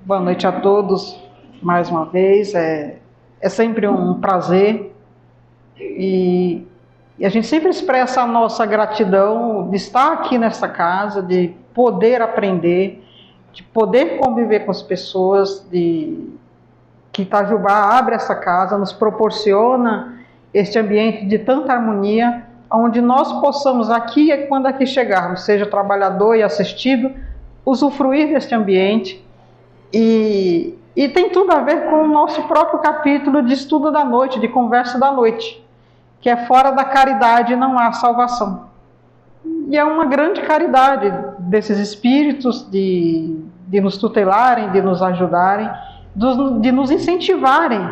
Boa noite a todos, mais uma vez. É sempre um prazer e a gente sempre expressa a nossa gratidão de estar aqui nessa casa, de poder aprender, de poder conviver com as pessoas, que Itajubá abre essa casa, nos proporciona este ambiente de tanta harmonia, onde nós possamos aqui, quando aqui chegarmos, seja trabalhador e assistido, usufruir deste ambiente. E tem tudo a ver com o nosso próprio capítulo de estudo da noite, de conversa da noite, que é fora da caridade não há salvação. E é uma grande caridade desses espíritos de nos tutelarem, de nos ajudarem, de nos incentivarem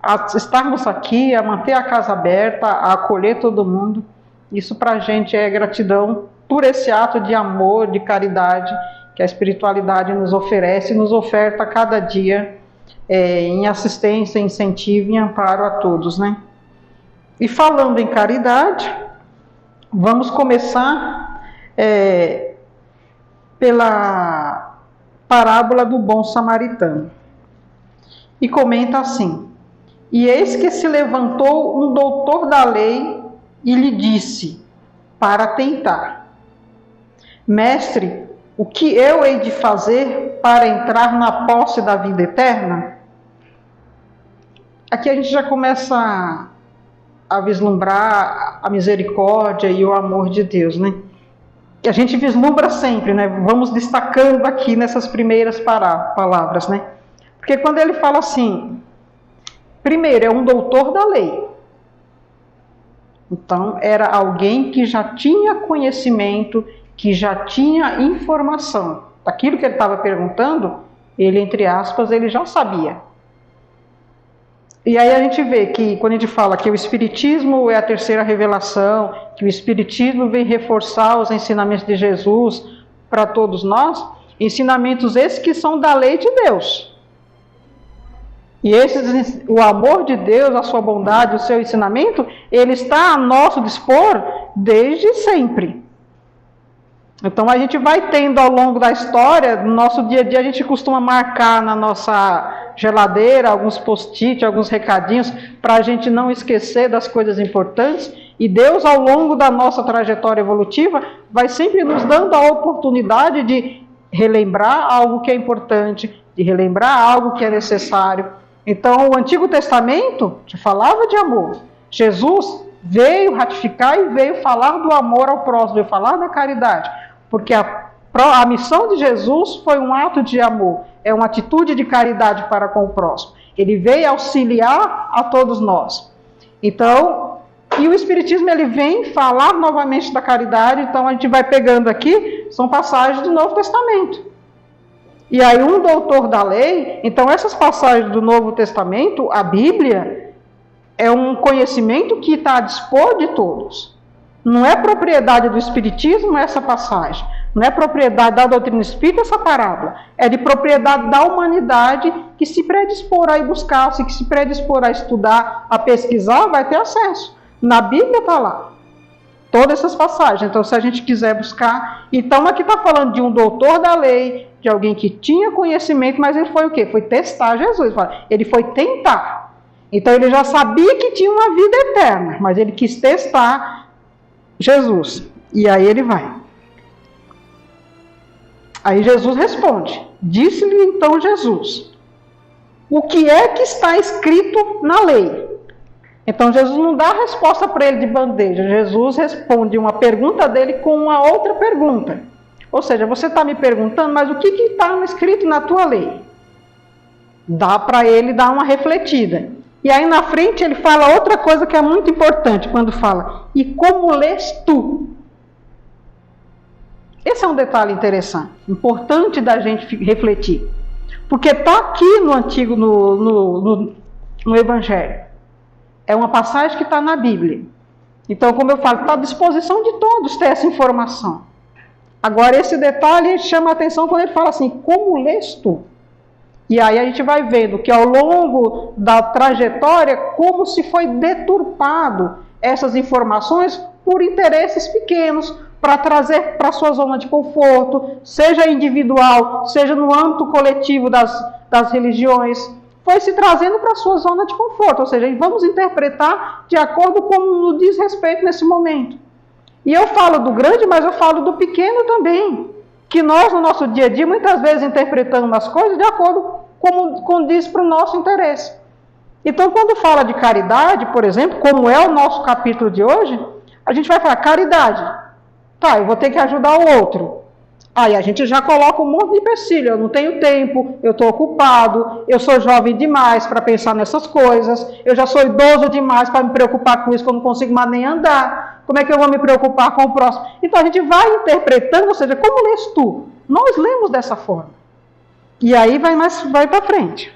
a estarmos aqui, a manter a casa aberta, a acolher todo mundo. Isso para a gente é gratidão por esse ato de amor, de caridade que a espiritualidade nos oferece, nos oferta a cada dia em assistência, incentivo e amparo a todos, né? E falando em caridade, vamos começar pela parábola do bom samaritano. E comenta assim: e eis que se levantou um doutor da lei e lhe disse, para tentar: Mestre, o que eu hei de fazer para entrar na posse da vida eterna? Aqui a gente já começa a vislumbrar a misericórdia e o amor de Deus, né? Que a gente vislumbra sempre, né? Vamos destacando aqui nessas primeiras palavras, né? Porque quando ele fala assim, primeiro, é um doutor da lei. Então, era alguém que já tinha conhecimento, que já tinha informação. Daquilo que ele estava perguntando, ele, entre aspas, ele já sabia. E aí a gente vê que, quando a gente fala que o Espiritismo é a terceira revelação, que o Espiritismo vem reforçar os ensinamentos de Jesus para todos nós, ensinamentos esses que são da lei de Deus. E o amor de Deus, a sua bondade, o seu ensinamento, ele está a nosso dispor desde sempre. Então a gente vai tendo ao longo da história, no nosso dia a dia, a gente costuma marcar na nossa geladeira alguns post-it, alguns recadinhos, para a gente não esquecer das coisas importantes. E Deus, ao longo da nossa trajetória evolutiva, vai sempre nos dando a oportunidade de relembrar algo que é importante, de relembrar algo que é necessário. Então, o Antigo Testamento te falava de amor. Jesus veio ratificar e veio falar do amor ao próximo, veio falar da caridade. Porque a missão de Jesus foi um ato de amor, é uma atitude de caridade para com o próximo. Ele veio auxiliar a todos nós. Então, e o Espiritismo ele vem falar novamente da caridade, então a gente vai pegando aqui, são passagens do Novo Testamento. E aí um doutor da lei, então essas passagens do Novo Testamento, a Bíblia, é um conhecimento que está a dispor de todos. Não é propriedade do Espiritismo essa passagem, não é propriedade da doutrina espírita essa parábola, é de propriedade da humanidade que se predispor a ir buscar, que se predispor a estudar, a pesquisar, vai ter acesso. Na Bíblia está lá. Todas essas passagens. Então, se a gente quiser buscar... Então, aqui está falando de um doutor da lei, de alguém que tinha conhecimento, mas ele foi o quê? Foi testar Jesus. Ele foi tentar. Então, ele já sabia que tinha uma vida eterna, mas ele quis testar Jesus. E aí ele vai. Aí Jesus responde. Disse-lhe então Jesus: o que é que está escrito na lei? Então Jesus não dá a resposta para ele de bandeja. Jesus responde uma pergunta dele com uma outra pergunta. Ou seja, você está me perguntando, mas o que está escrito na tua lei? Dá para ele dar uma refletida. E aí na frente ele fala outra coisa que é muito importante, quando fala: e como lês tu? Esse é um detalhe interessante, importante da gente refletir. Porque está aqui no Antigo, no Evangelho. É uma passagem que está na Bíblia. Então, como eu falo, está à disposição de todos ter essa informação. Agora, esse detalhe chama a atenção quando ele fala assim: como lês tu? E aí a gente vai vendo que ao longo da trajetória, como se foi deturpado essas informações por interesses pequenos, para trazer para a sua zona de conforto, seja individual, seja no âmbito coletivo das religiões, foi se trazendo para a sua zona de conforto, ou seja, vamos interpretar de acordo com o diz respeito nesse momento. E eu falo do grande, mas eu falo do pequeno também, que nós no nosso dia a dia muitas vezes interpretamos as coisas de acordo com diz para o nosso interesse. Então, quando fala de caridade, por exemplo, como é o nosso capítulo de hoje, a gente vai falar caridade. Tá, eu vou ter que ajudar o outro. Aí a gente já coloca um monte de empecilho. Eu não tenho tempo, eu estou ocupado, eu sou jovem demais para pensar nessas coisas, eu já sou idoso demais para me preocupar com isso, que eu não consigo mais nem andar. Como é que eu vou me preocupar com o próximo? Então a gente vai interpretando, ou seja, como lês tu? Nós lemos dessa forma. E aí vai para frente.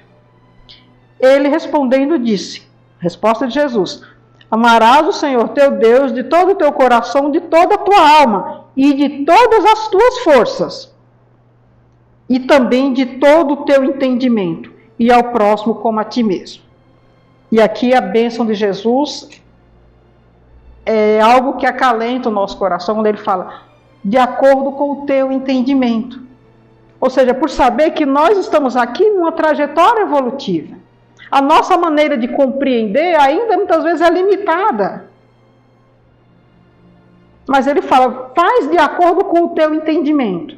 Ele respondendo disse, resposta de Jesus: amarás o Senhor teu Deus de todo o teu coração, de toda a tua alma e de todas as tuas forças, e também de todo o teu entendimento, e ao próximo como a ti mesmo. E aqui a bênção de Jesus é algo que acalenta o nosso coração, quando ele fala, de acordo com o teu entendimento. Ou seja, por saber que nós estamos aqui numa trajetória evolutiva. A nossa maneira de compreender ainda muitas vezes é limitada. Mas ele fala, faz de acordo com o teu entendimento.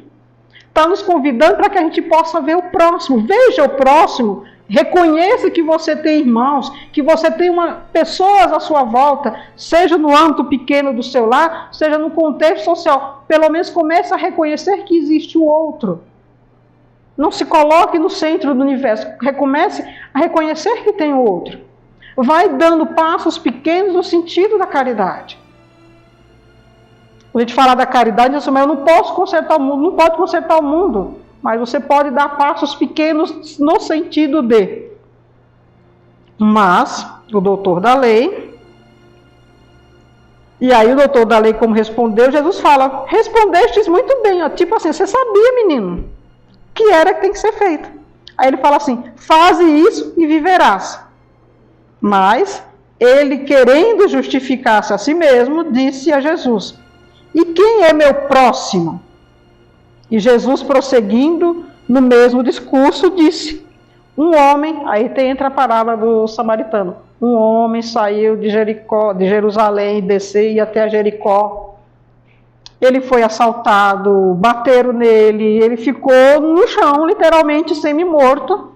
Está nos convidando para que a gente possa ver o próximo. Veja o próximo, reconheça que você tem irmãos, que você tem pessoas à sua volta, seja no âmbito pequeno do seu lar, seja no contexto social. Pelo menos comece a reconhecer que existe o outro. Não se coloque no centro do universo. Comece a reconhecer que tem o outro. Vai dando passos pequenos no sentido da caridade. Quando a gente fala da caridade, eu não posso consertar o mundo, não pode consertar o mundo, mas você pode dar passos pequenos no sentido de. Mas, o doutor da lei, e aí o doutor da lei, como respondeu, Jesus fala, respondestes muito bem, ó, tipo assim, você sabia, menino, que era que tem que ser feito. Aí ele fala assim, faze isso e viverás. Mas, ele querendo justificar-se a si mesmo, disse a Jesus, e quem é meu próximo? E Jesus, prosseguindo no mesmo discurso, disse, um homem, aí entra a parábola do samaritano, um homem saiu de Jericó, de Jerusalém, desceu e ia até Jericó. Ele foi assaltado, bateram nele, ele ficou no chão, literalmente semi-morto.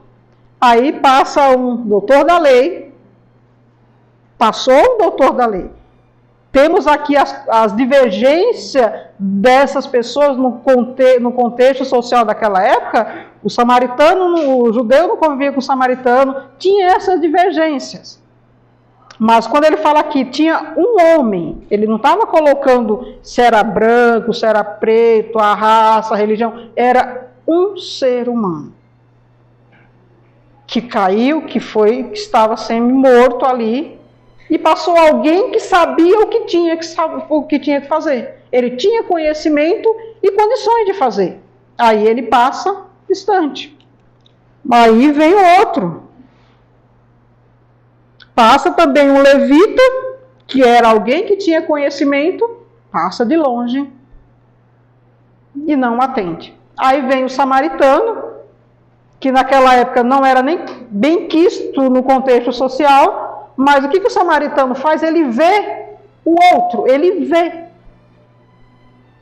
Aí passa um doutor da lei, passou um doutor da lei. Temos aqui as divergências dessas pessoas no contexto social daquela época. O samaritano, o judeu não convivia com o samaritano, tinha essas divergências. Mas quando ele fala aqui, tinha um homem, ele não estava colocando se era branco, se era preto, a raça, a religião, era um ser humano. Que caiu, que estava semi-morto ali, e passou alguém que sabia o que tinha que fazer. Ele tinha conhecimento e condições de fazer. Aí ele passa distante. Aí vem o outro. Passa também um levita, que era alguém que tinha conhecimento, passa de longe e não atende. Aí vem o samaritano, que naquela época não era nem bem quisto no contexto social, mas o que o samaritano faz? Ele vê o outro, ele vê.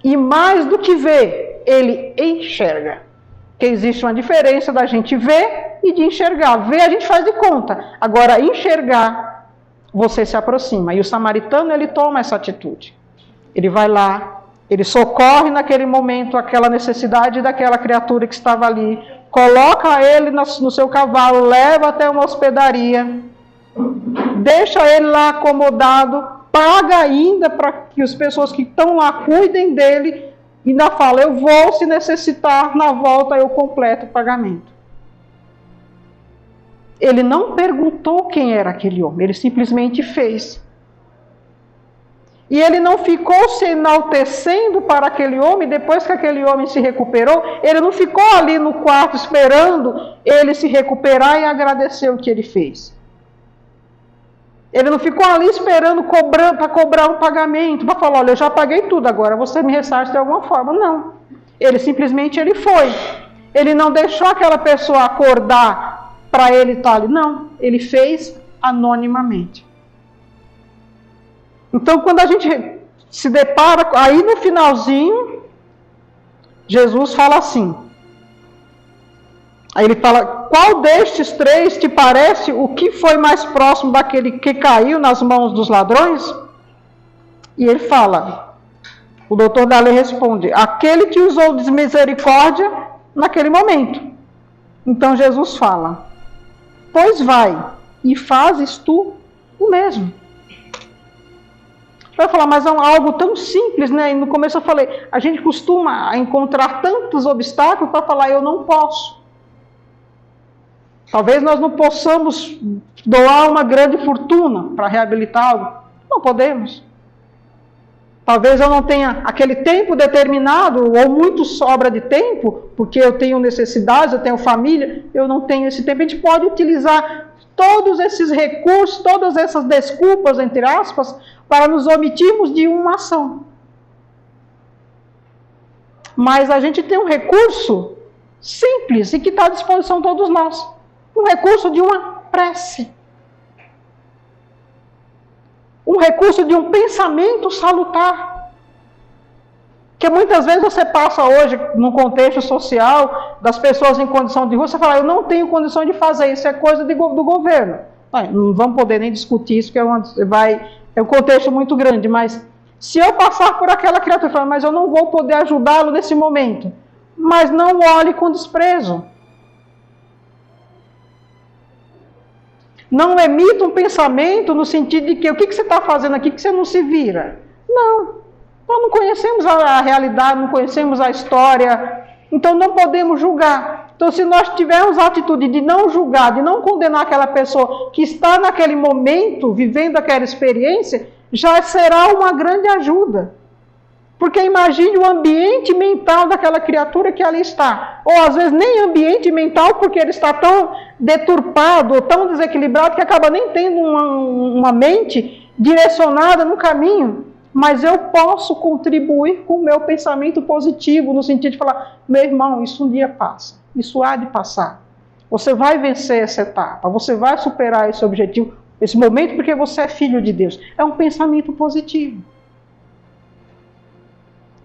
E mais do que ver, ele enxerga. Que existe uma diferença da gente ver e de enxergar. Ver a gente faz de conta. Agora, enxergar, você se aproxima. E o samaritano, ele toma essa atitude. Ele vai lá, ele socorre naquele momento aquela necessidade daquela criatura que estava ali, coloca ele no seu cavalo, leva até uma hospedaria, deixa ele lá acomodado, paga ainda para que as pessoas que estão lá cuidem dele, e ainda fala, eu vou, se necessitar, na volta eu completo o pagamento. Ele não perguntou quem era aquele homem, ele simplesmente fez. E ele não ficou se enaltecendo para aquele homem, depois que aquele homem se recuperou, ele não ficou ali no quarto esperando ele se recuperar e agradecer o que ele fez. Ele não ficou ali esperando para cobrar um pagamento, para falar, olha, eu já paguei tudo, agora você me ressarce de alguma forma. Não. Ele simplesmente foi. Ele não deixou aquela pessoa acordar para ele estar ali. Não, ele fez anonimamente. Então, quando a gente se depara, aí no finalzinho, Jesus fala assim. Aí ele fala, qual destes três te parece o que foi mais próximo daquele que caiu nas mãos dos ladrões? E ele fala, o doutor da lei responde, aquele que usou de misericórdia naquele momento. Então Jesus fala, pois vai e fazes tu o mesmo. Vai falar, mas é algo tão simples, né? E no começo eu falei, a gente costuma encontrar tantos obstáculos para falar, eu não posso. Talvez nós não possamos doar uma grande fortuna para reabilitar algo. Não podemos. Talvez eu não tenha aquele tempo determinado, ou muito sobra de tempo, porque eu tenho necessidades, eu tenho família, eu não tenho esse tempo. A gente pode utilizar todos esses recursos, todas essas desculpas, entre aspas, para nos omitirmos de uma ação. Mas a gente tem um recurso simples e que está à disposição de todos nós. Um recurso de uma prece. Um recurso de um pensamento salutar. Que muitas vezes você passa hoje, no contexto social, das pessoas em condição de rua, você fala, eu não tenho condição de fazer isso, é coisa do governo. Não vamos poder nem discutir isso, que é um contexto muito grande, mas se eu passar por aquela criatura e falar, mas eu não vou poder ajudá-lo nesse momento, mas não olhe com desprezo. Não emita um pensamento no sentido de que o que você está fazendo aqui que você não se vira. Não. Nós não conhecemos a realidade, não conhecemos a história, então não podemos julgar. Então, se nós tivermos a atitude de não julgar, de não condenar aquela pessoa que está naquele momento, vivendo aquela experiência, já será uma grande ajuda. Porque imagine o ambiente mental daquela criatura que ali está. Ou às vezes nem ambiente mental, porque ele está tão deturpado, tão desequilibrado, que acaba nem tendo uma mente direcionada no caminho. Mas eu posso contribuir com o meu pensamento positivo, no sentido de falar, meu irmão, isso um dia passa, isso há de passar. Você vai vencer essa etapa, você vai superar esse objetivo, esse momento, porque você é filho de Deus. É um pensamento positivo.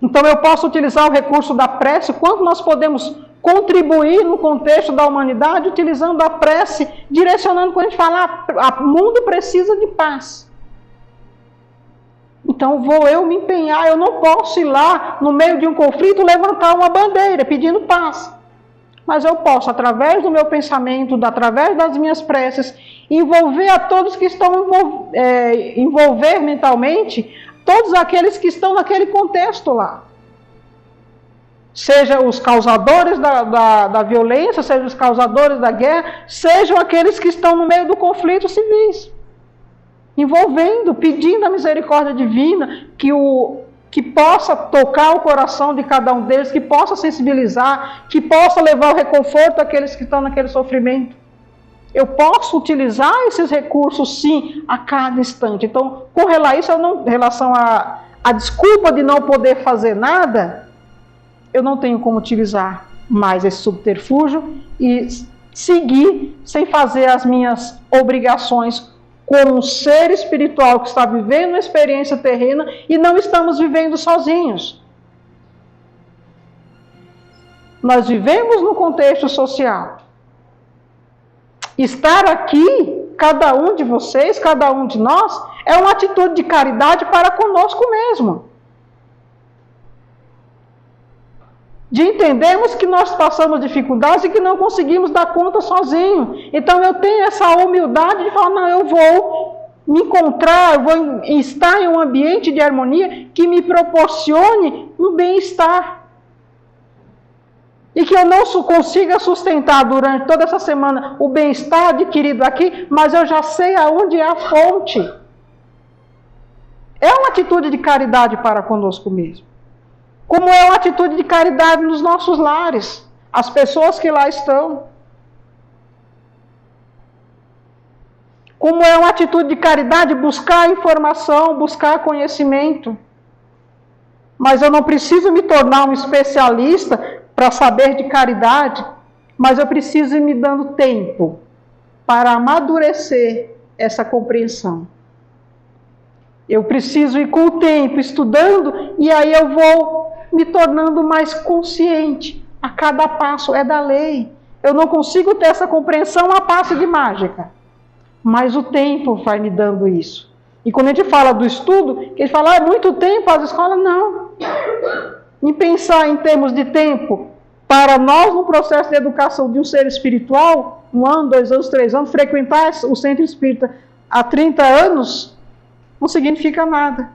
Então eu posso utilizar o recurso da prece, quanto nós podemos contribuir no contexto da humanidade, utilizando a prece, direcionando quando a gente fala, o mundo precisa de paz. Então vou eu me empenhar, eu não posso ir lá no meio de um conflito levantar uma bandeira pedindo paz. Mas eu posso, através do meu pensamento, através das minhas preces, envolver a todos que estão envolver mentalmente, todos aqueles que estão naquele contexto lá. Seja os causadores da violência, seja os causadores da guerra, sejam aqueles que estão no meio do conflito civis. Envolvendo, pedindo a misericórdia divina, que possa tocar o coração de cada um deles, que possa sensibilizar, que possa levar o reconforto àqueles que estão naquele sofrimento. Eu posso utilizar esses recursos, sim, a cada instante. Então, com relação à desculpa de não poder fazer nada, eu não tenho como utilizar mais esse subterfúgio e seguir sem fazer as minhas obrigações como um ser espiritual que está vivendo uma experiência terrena e não estamos vivendo sozinhos. Nós vivemos no contexto social. Estar aqui, cada um de vocês, cada um de nós, é uma atitude de caridade para conosco mesmo. De entendermos que nós passamos dificuldades e que não conseguimos dar conta sozinho. Então eu tenho essa humildade de falar, não, eu vou me encontrar, eu vou estar em um ambiente de harmonia que me proporcione um bem-estar. E que eu não consiga sustentar durante toda essa semana o bem-estar adquirido aqui, mas eu já sei aonde é a fonte. É uma atitude de caridade para conosco mesmo. Como é uma atitude de caridade nos nossos lares, as pessoas que lá estão. como é uma atitude de caridade buscar informação, buscar conhecimento. Mas eu não preciso me tornar um especialista para saber de caridade, mas eu preciso ir me dando tempo para amadurecer essa compreensão. Eu preciso ir com o tempo estudando e aí eu vou me tornando mais consciente. A cada passo é da lei. Eu não consigo ter essa compreensão a passo de mágica. Mas o tempo vai me dando isso. E quando a gente fala do estudo, ele fala, é muito tempo, as escolas não. Em pensar em termos de tempo, para nós no processo de educação de um ser espiritual, 1 ano, 2 anos, 3 anos, frequentar o centro espírita há 30 anos, não significa nada.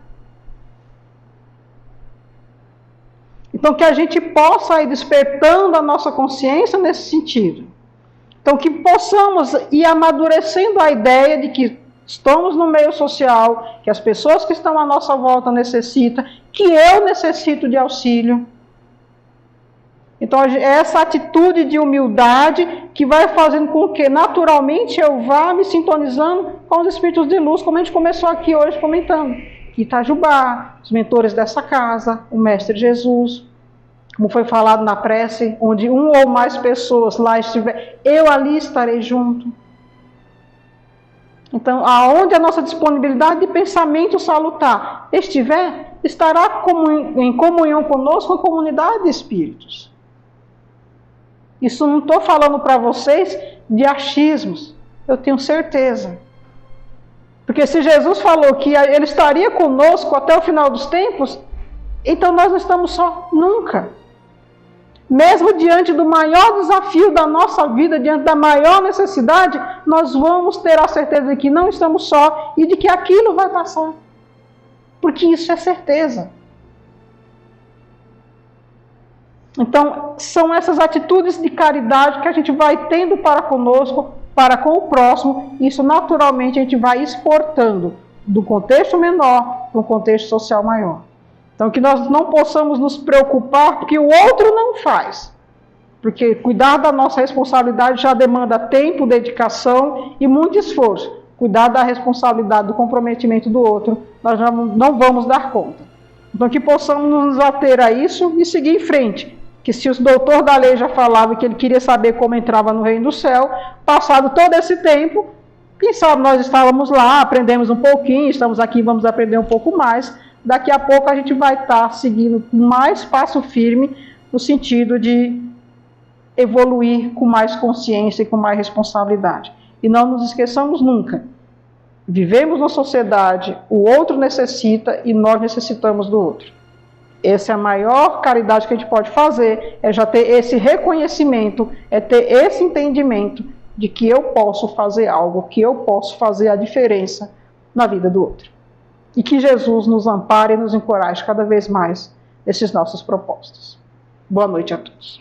Então, que a gente possa ir despertando a nossa consciência nesse sentido. Então, que possamos ir amadurecendo a ideia de que estamos no meio social, que as pessoas que estão à nossa volta necessitam, que eu necessito de auxílio. Então, é essa atitude de humildade que vai fazendo com que, naturalmente, eu vá me sintonizando com os espíritos de luz, como a gente começou aqui hoje comentando. Itajubá, os mentores dessa casa, o Mestre Jesus, como foi falado na prece, onde um ou mais pessoas lá estiver, eu ali estarei junto. Então, aonde a nossa disponibilidade de pensamento salutar estiver, estará em comunhão conosco a comunidade de espíritos. Isso não estou falando para vocês de achismos, eu tenho certeza. Porque se Jesus falou que Ele estaria conosco até o final dos tempos, então nós não estamos só nunca. Mesmo diante do maior desafio da nossa vida, diante da maior necessidade, nós vamos ter a certeza de que não estamos só e de que aquilo vai passar. Porque isso é certeza. Então, são essas atitudes de caridade que a gente vai tendo para conosco, para com o próximo, isso naturalmente a gente vai exportando do contexto menor para um contexto social maior. Então, que nós não possamos nos preocupar porque o outro não faz. Porque cuidar da nossa responsabilidade já demanda tempo, dedicação e muito esforço. Cuidar da responsabilidade, do comprometimento do outro, nós já não vamos dar conta. Então, que possamos nos ater a isso e seguir em frente. Que se o doutor da lei já falava que ele queria saber como entrava no reino do céu, passado todo esse tempo, quem sabe nós estávamos lá, aprendemos um pouquinho, estamos aqui, vamos aprender um pouco mais. Daqui a pouco a gente vai estar seguindo mais passo firme no sentido de evoluir com mais consciência e com mais responsabilidade. E não nos esqueçamos nunca. Vivemos na sociedade, o outro necessita e nós necessitamos do outro. Essa é a maior caridade que a gente pode fazer, é já ter esse reconhecimento, é ter esse entendimento de que eu posso fazer algo, que eu posso fazer a diferença na vida do outro. E que Jesus nos ampare e nos encoraje cada vez mais nesses nossos propósitos. Boa noite a todos.